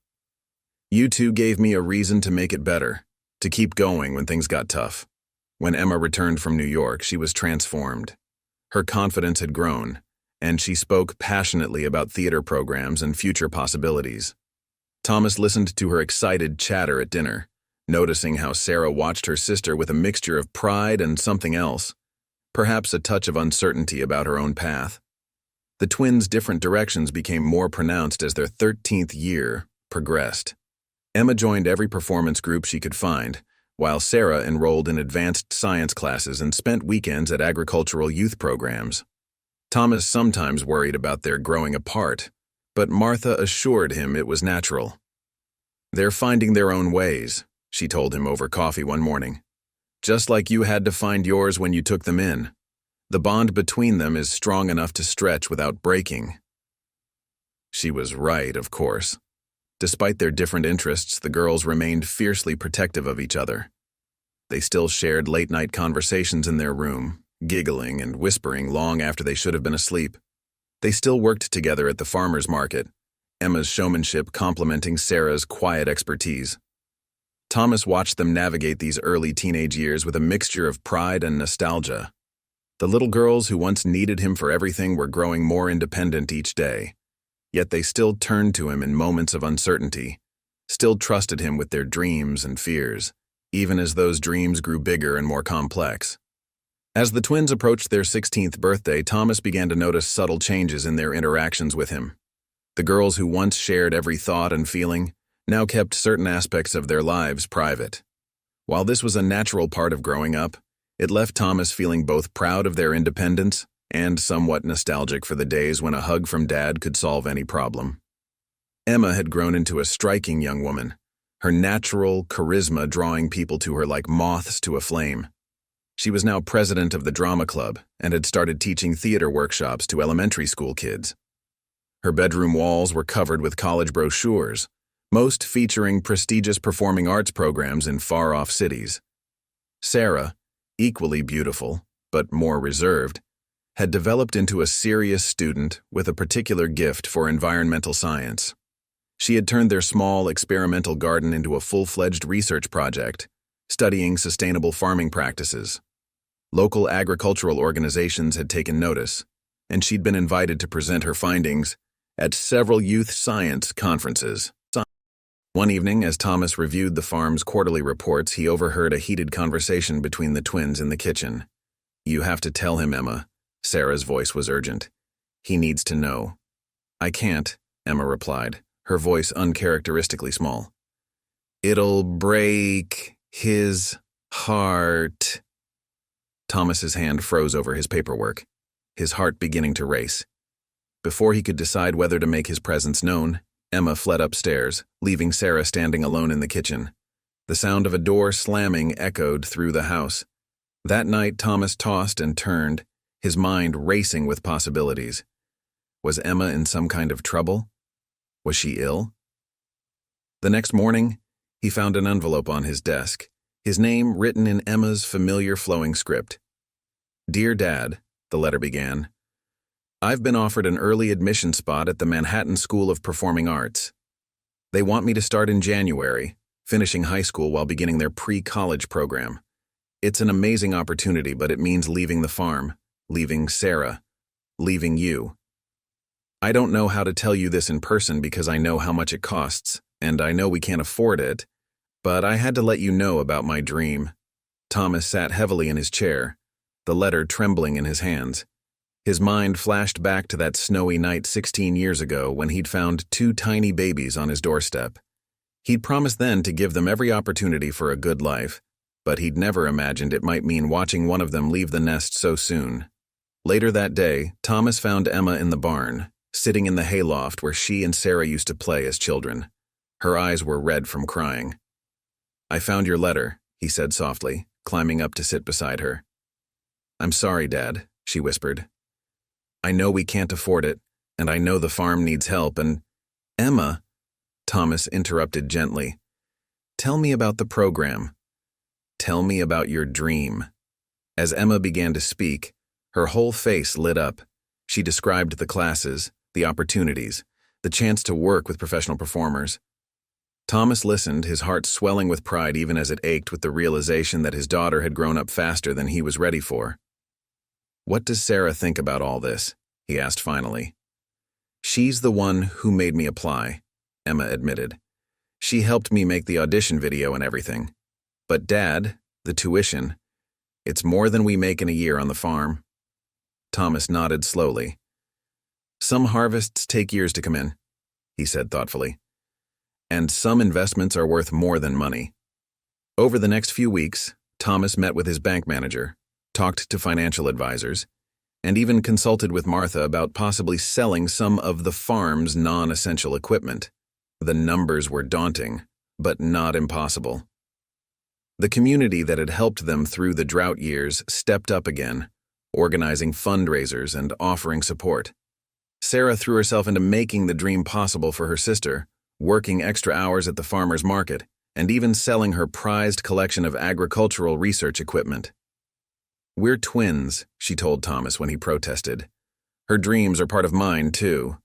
You two gave me a reason to make it better, to keep going when things got tough." When Emma returned from New York, she was transformed. Her confidence had grown, and she spoke passionately about theater programs and future possibilities. Thomas listened to her excited chatter at dinner, noticing how Sarah watched her sister with a mixture of pride and something else, perhaps a touch of uncertainty about her own path. The twins' different directions became more pronounced as their 13th year progressed. Emma joined every performance group she could find, while Sarah enrolled in advanced science classes and spent weekends at agricultural youth programs. Thomas sometimes worried about their growing apart, but Martha assured him it was natural. "They're finding their own ways," she told him over coffee one morning. "Just like you had to find yours when you took them in. The bond between them is strong enough to stretch without breaking." She was right, of course. Despite their different interests, the girls remained fiercely protective of each other. They still shared late-night conversations in their room, giggling and whispering long after they should have been asleep. They still worked together at the farmer's market, Emma's showmanship complementing Sarah's quiet expertise. Thomas watched them navigate these early teenage years with a mixture of pride and nostalgia. The little girls who once needed him for everything were growing more independent each day, yet they still turned to him in moments of uncertainty, still trusted him with their dreams and fears, even as those dreams grew bigger and more complex. As the twins approached their 16th birthday, Thomas began to notice subtle changes in their interactions with him. The girls who once shared every thought and feeling now kept certain aspects of their lives private. While this was a natural part of growing up, it left Thomas feeling both proud of their independence and somewhat nostalgic for the days when a hug from Dad could solve any problem. Emma had grown into a striking young woman, her natural charisma drawing people to her like moths to a flame. She was now president of the drama club and had started teaching theater workshops to elementary school kids. Her bedroom walls were covered with college brochures, most featuring prestigious performing arts programs in far-off cities. Sarah, equally beautiful, but more reserved, had developed into a serious student with a particular gift for environmental science. She had turned their small experimental garden into a full-fledged research project, studying sustainable farming practices. Local agricultural organizations had taken notice, and she'd been invited to present her findings at several youth science conferences. One evening, as Thomas reviewed the farm's quarterly reports, he overheard a heated conversation between the twins in the kitchen. "You have to tell him, Emma." Sarah's voice was urgent. He needs to know. I can't, Emma replied, her voice uncharacteristically small. It'll break his heart. Thomas's hand froze over his paperwork, his heart beginning to race. Before he could decide whether to make his presence known, Emma fled upstairs, leaving Sarah standing alone in the kitchen. The sound of a door slamming echoed through the house. That night, Thomas tossed and turned, his mind racing with possibilities. Was Emma in some kind of trouble? Was she ill? The next morning, he found an envelope on his desk, his name written in Emma's familiar flowing script. Dear Dad, the letter began, I've been offered an early admission spot at the Manhattan School of Performing Arts. They want me to start in January, finishing high school while beginning their pre-college program. It's an amazing opportunity, but it means leaving the farm, leaving Sarah, leaving you. I don't know how to tell you this in person because I know how much it costs, and I know we can't afford it, but I had to let you know about my dream. Thomas sat heavily in his chair, the letter trembling in his hands. His mind flashed back to that snowy night 16 years ago when he'd found 2 tiny babies on his doorstep. He'd promised then to give them every opportunity for a good life, but he'd never imagined it might mean watching one of them leave the nest so soon. Later that day, Thomas found Emma in the barn, sitting in the hayloft where she and Sarah used to play as children. Her eyes were red from crying. I found your letter, he said softly, climbing up to sit beside her. I'm sorry, Dad, she whispered. I know we can't afford it, and I know the farm needs help, and… Emma, Thomas interrupted gently. Tell me about the program. Tell me about your dream. As Emma began to speak, her whole face lit up. She described the classes, the opportunities, the chance to work with professional performers. Thomas listened, his heart swelling with pride even as it ached with the realization that his daughter had grown up faster than he was ready for. What does Sarah think about all this? He asked finally. She's the one who made me apply, Emma admitted. She helped me make the audition video and everything. But Dad, the tuition, it's more than we make in a year on the farm. Thomas nodded slowly. Some harvests take years to come in, he said thoughtfully. And some investments are worth more than money. Over the next few weeks, Thomas met with his bank manager, talked to financial advisors, and even consulted with Martha about possibly selling some of the farm's non-essential equipment. The numbers were daunting, but not impossible. The community that had helped them through the drought years stepped up again, organizing fundraisers and offering support. Sarah threw herself into making the dream possible for her sister, working extra hours at the farmer's market, and even selling her prized collection of agricultural research equipment. We're twins, she told Thomas when he protested. Her dreams are part of mine, too.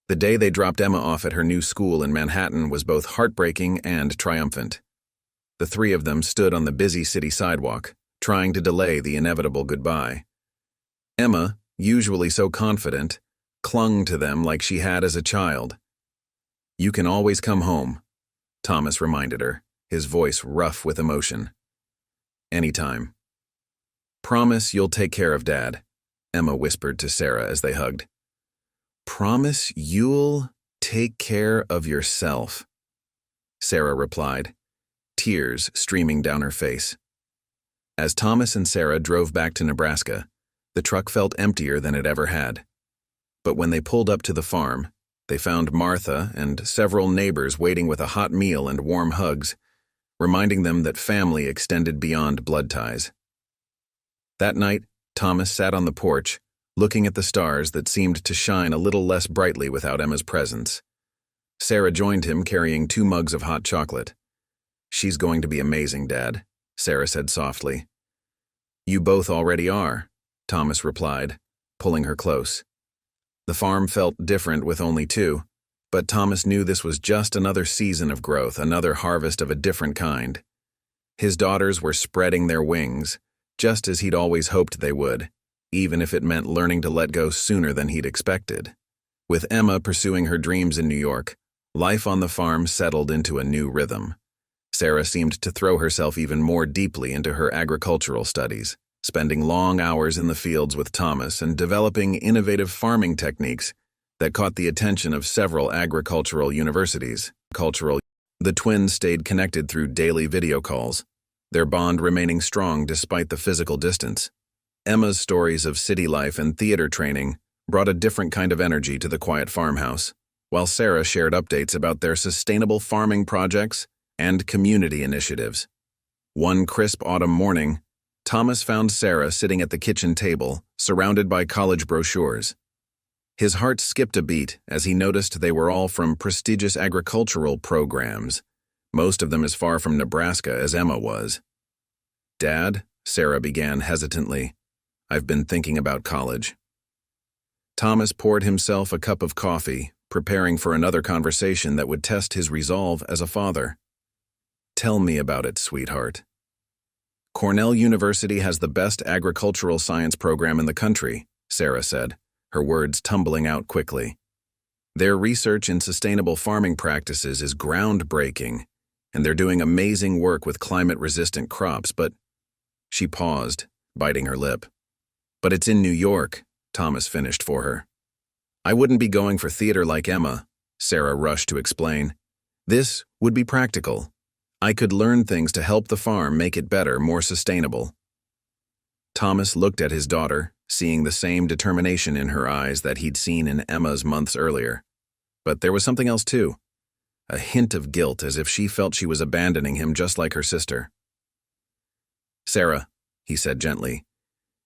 The day they dropped Emma off at her new school in Manhattan was both heartbreaking and triumphant. The 3 of them stood on the busy city sidewalk, trying to delay the inevitable goodbye. Emma, usually so confident, clung to them like she had as a child. You can always come home, Thomas reminded her, his voice rough with emotion. Anytime. Promise you'll take care of Dad, Emma whispered to Sarah as they hugged. Promise you'll take care of yourself, Sarah replied, tears streaming down her face. As Thomas and Sarah drove back to Nebraska, the truck felt emptier than it ever had. But when they pulled up to the farm, they found Martha and several neighbors waiting with a hot meal and warm hugs, reminding them that family extended beyond blood ties. That night, Thomas sat on the porch, looking at the stars that seemed to shine a little less brightly without Emma's presence. Sarah joined him carrying 2 mugs of hot chocolate. She's going to be amazing, Dad, Sarah said softly. You both already are, Thomas replied, pulling her close. The farm felt different with only 2, but Thomas knew this was just another season of growth, another harvest of a different kind. His daughters were spreading their wings, just as he'd always hoped they would, even if it meant learning to let go sooner than he'd expected. With Emma pursuing her dreams in New York, life on the farm settled into a new rhythm. Sarah seemed to throw herself even more deeply into her agricultural studies, spending long hours in the fields with Thomas and developing innovative farming techniques that caught the attention of several agricultural universities. The twins stayed connected through daily video calls, their bond remaining strong despite the physical distance. Emma's stories of city life and theater training brought a different kind of energy to the quiet farmhouse, while Sarah shared updates about their sustainable farming projects and community initiatives. One crisp autumn morning, Thomas found Sarah sitting at the kitchen table, surrounded by college brochures. His heart skipped a beat as he noticed they were all from prestigious agricultural programs, most of them as far from Nebraska as Emma was. "Dad," Sarah began hesitantly, "I've been thinking about college." Thomas poured himself a cup of coffee, preparing for another conversation that would test his resolve as a father. "Tell me about it, sweetheart." "Cornell University has the best agricultural science program in the country," Sarah said, her words tumbling out quickly. "Their research in sustainable farming practices is groundbreaking, and they're doing amazing work with climate-resistant crops, but—" She paused, biting her lip. "But it's in New York," Thomas finished for her. "I wouldn't be going for theater like Emma," Sarah rushed to explain. "This would be practical. I could learn things to help the farm make it better, more sustainable." Thomas looked at his daughter, seeing the same determination in her eyes that he'd seen in Emma's months earlier. But there was something else too, a hint of guilt as if she felt she was abandoning him just like her sister. "Sarah," he said gently,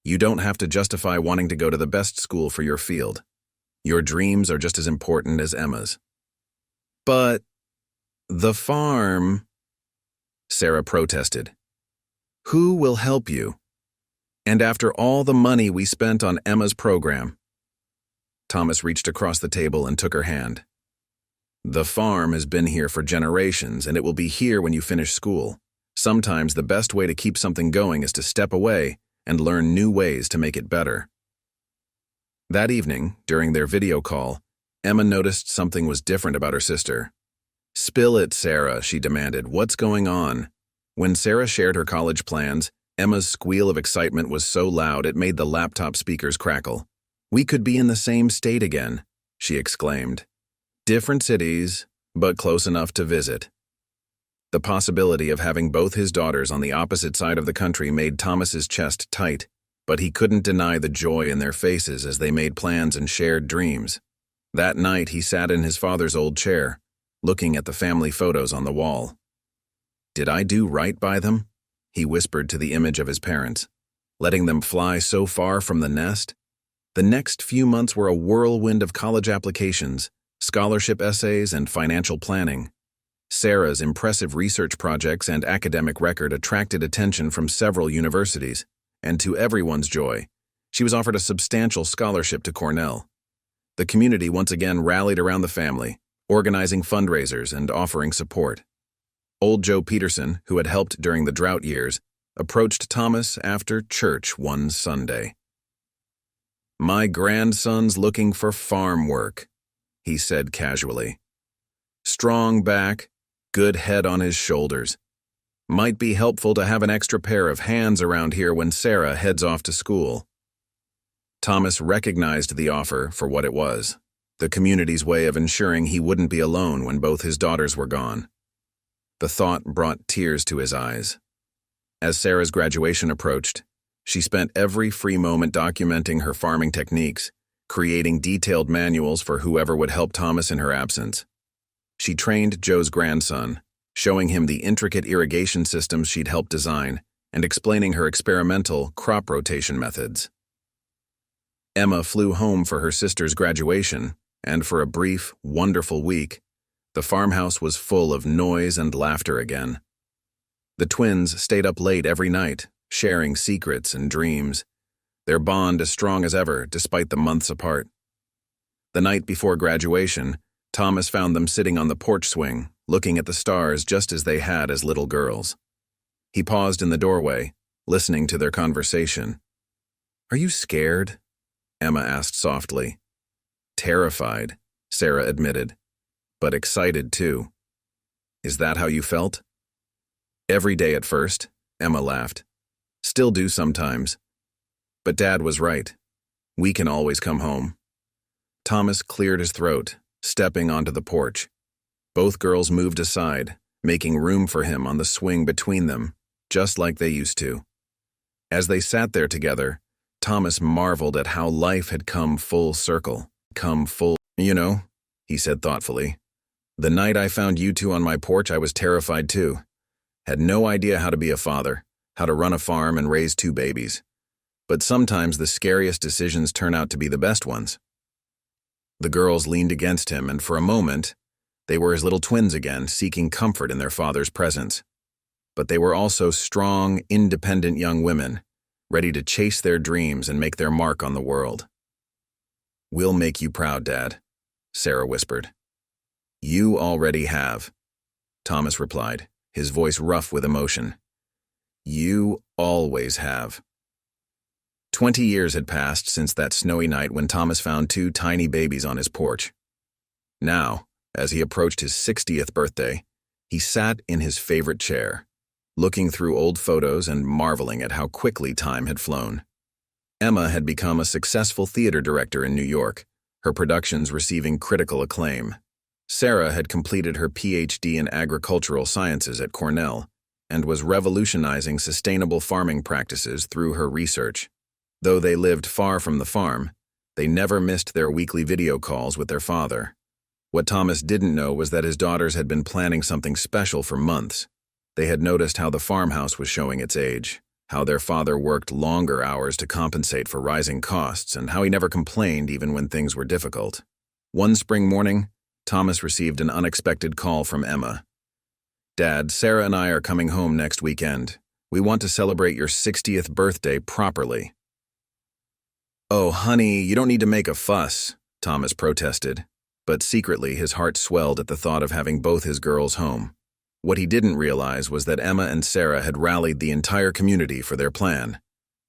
"you don't have to justify wanting to go to the best school for your field. Your dreams are just as important as Emma's." "But the farm," Sarah protested. "Who will help you? And after all the money we spent on Emma's program." Thomas reached across the table and took her hand. "The farm has been here for generations, and it will be here when you finish school. Sometimes the best way to keep something going is to step away and learn new ways to make it better." That evening, during their video call, Emma noticed something was different about her sister. "Spill it, Sarah," she demanded. "What's going on?" When Sarah shared her college plans, Emma's squeal of excitement was so loud it made the laptop speakers crackle. "We could be in the same state again," she exclaimed. "Different cities, but close enough to visit." The possibility of having both his daughters on the opposite side of the country made Thomas's chest tight, but he couldn't deny the joy in their faces as they made plans and shared dreams. That night he sat in his father's old chair, looking at the family photos on the wall. "Did I do right by them?" he whispered to the image of his parents, letting them fly so far from the nest. The next few months were a whirlwind of college applications, scholarship essays, and financial planning. Sarah's impressive research projects and academic record attracted attention from several universities, and to everyone's joy, she was offered a substantial scholarship to Cornell. The community once again rallied around the family, organizing fundraisers and offering support. Old Joe Peterson, who had helped during the drought years, approached Thomas after church one Sunday. "My grandson's looking for farm work," he said casually. "Strong back, good head on his shoulders. Might be helpful to have an extra pair of hands around here when Sarah heads off to school." Thomas recognized the offer for what it was, the community's way of ensuring he wouldn't be alone when both his daughters were gone. The thought brought tears to his eyes. As Sarah's graduation approached, she spent every free moment documenting her farming techniques, creating detailed manuals for whoever would help Thomas in her absence. She trained Joe's grandson, showing him the intricate irrigation systems she'd helped design and explaining her experimental crop rotation methods. Emma flew home for her sister's graduation, and for a brief, wonderful week, the farmhouse was full of noise and laughter again. The twins stayed up late every night, sharing secrets and dreams, their bond as strong as ever despite the months apart. The night before graduation, Thomas found them sitting on the porch swing, looking at the stars just as they had as little girls. He paused in the doorway, listening to their conversation. "Are you scared?" Emma asked softly. "Terrified," Sarah admitted, "but excited too." "Is that how you felt?" "Every day at first," Emma laughed. "Still do sometimes, But Dad was right. We can always come home. Thomas cleared his throat, stepping onto the porch. Both girls moved aside, making room for him on the swing between them, just like they used to. As they sat there together, Thomas marveled at how life had come full circle. You know, he said thoughtfully. The night I found you two on my porch, I was terrified too. Had no idea how to be a father, how to run a farm and raise two babies. But sometimes the scariest decisions turn out to be the best ones. The girls leaned against him, and for a moment, they were his little twins again, seeking comfort in their father's presence. But they were also strong, independent young women, ready to chase their dreams and make their mark on the world. "We'll make you proud, Dad," Sarah whispered. "You already have," Thomas replied, his voice rough with emotion. "You always have." 20 years had passed since that snowy night when Thomas found two tiny babies on his porch. Now, as he approached his 60th birthday, he sat in his favorite chair, looking through old photos and marveling at how quickly time had flown. Emma had become a successful theater director in New York, her productions receiving critical acclaim. Sarah had completed her PhD in agricultural sciences at Cornell and was revolutionizing sustainable farming practices through her research. Though they lived far from the farm, they never missed their weekly video calls with their father. What Thomas didn't know was that his daughters had been planning something special for months. They had noticed how the farmhouse was showing its age, how their father worked longer hours to compensate for rising costs, and how he never complained even when things were difficult. One spring morning, Thomas received an unexpected call from Emma. "Dad, Sarah and I are coming home next weekend. We want to celebrate your 60th birthday properly." "Oh, honey, you don't need to make a fuss," Thomas protested, but secretly his heart swelled at the thought of having both his girls home. What he didn't realize was that Emma and Sarah had rallied the entire community for their plan.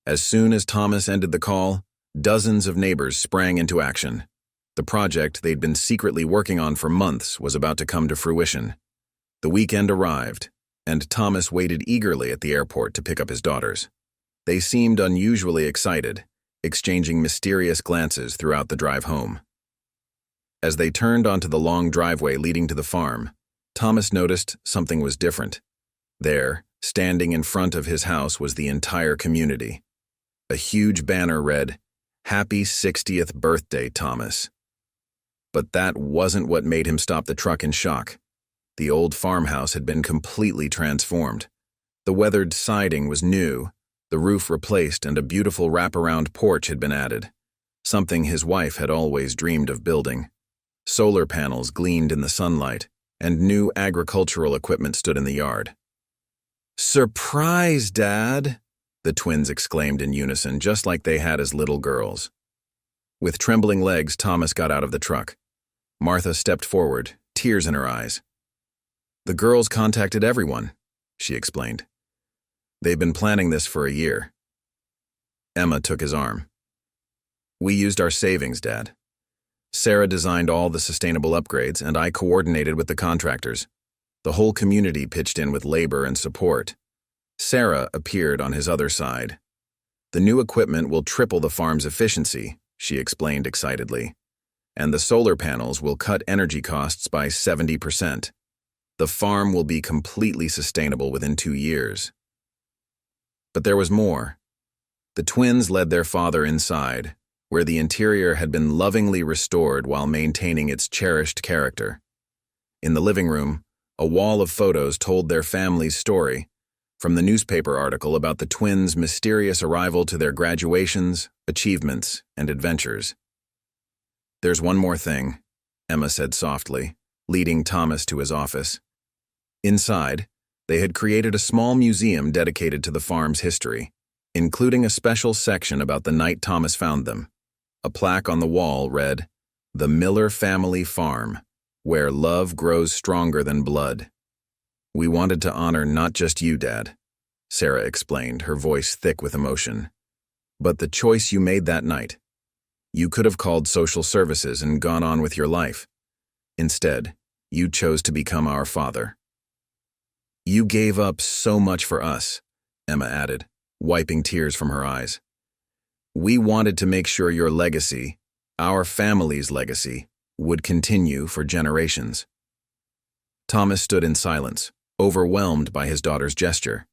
As soon as Thomas ended the call, dozens of neighbors sprang into action. The project they'd been secretly working on for months was about to come to fruition. The weekend arrived, and Thomas waited eagerly at the airport to pick up his daughters. They seemed unusually excited, exchanging mysterious glances throughout the drive home. As they turned onto the long driveway leading to the farm, Thomas noticed something was different. There, standing in front of his house, was the entire community. A huge banner read, "Happy 60th birthday, Thomas." But that wasn't what made him stop the truck in shock. The old farmhouse had been completely transformed. The weathered siding was new, the roof replaced, and a beautiful wraparound porch had been added, something his wife had always dreamed of building. Solar panels gleamed in the sunlight, and new agricultural equipment stood in the yard. "Surprise, Dad!" the twins exclaimed in unison, just like they had as little girls. With trembling legs, Thomas got out of the truck. Martha stepped forward, tears in her eyes. "The girls contacted everyone," she explained. "They've been planning this for a year." Emma took his arm. "We used our savings, Dad. Sarah designed all the sustainable upgrades, and I coordinated with the contractors. The whole community pitched in with labor and support." Sarah appeared on his other side. "The new equipment will triple the farm's efficiency," she explained excitedly. "And the solar panels will cut energy costs by 70%. The farm will be completely sustainable within 2 years." But there was more. The twins led their father inside, where the interior had been lovingly restored while maintaining its cherished character. In the living room, a wall of photos told their family's story, from the newspaper article about the twins' mysterious arrival to their graduations, achievements, and adventures. "There's one more thing," Emma said softly, leading Thomas to his office. Inside, they had created a small museum dedicated to the farm's history, including a special section about the night Thomas found them. A plaque on the wall read, "The Miller Family Farm, where love grows stronger than blood." "We wanted to honor not just you, Dad," Sarah explained, her voice thick with emotion, "but the choice you made that night. You could have called social services and gone on with your life. Instead, you chose to become our father." "You gave up so much for us," Emma added, wiping tears from her eyes. We wanted to make sure your legacy, our family's legacy, would continue for generations." Thomas stood in silence, overwhelmed by his daughter's gesture.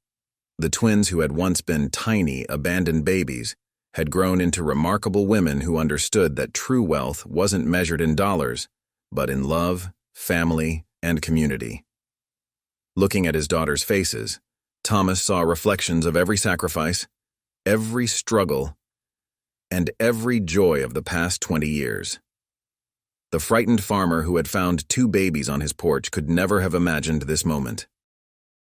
The twins, who had once been tiny, abandoned babies, had grown into remarkable women who understood that true wealth wasn't measured in dollars, but in love, family, and community. Looking at his daughter's faces, Thomas saw reflections of every sacrifice, every struggle, and every joy of the past 20 years. The frightened farmer who had found 2 babies on his porch could never have imagined this moment.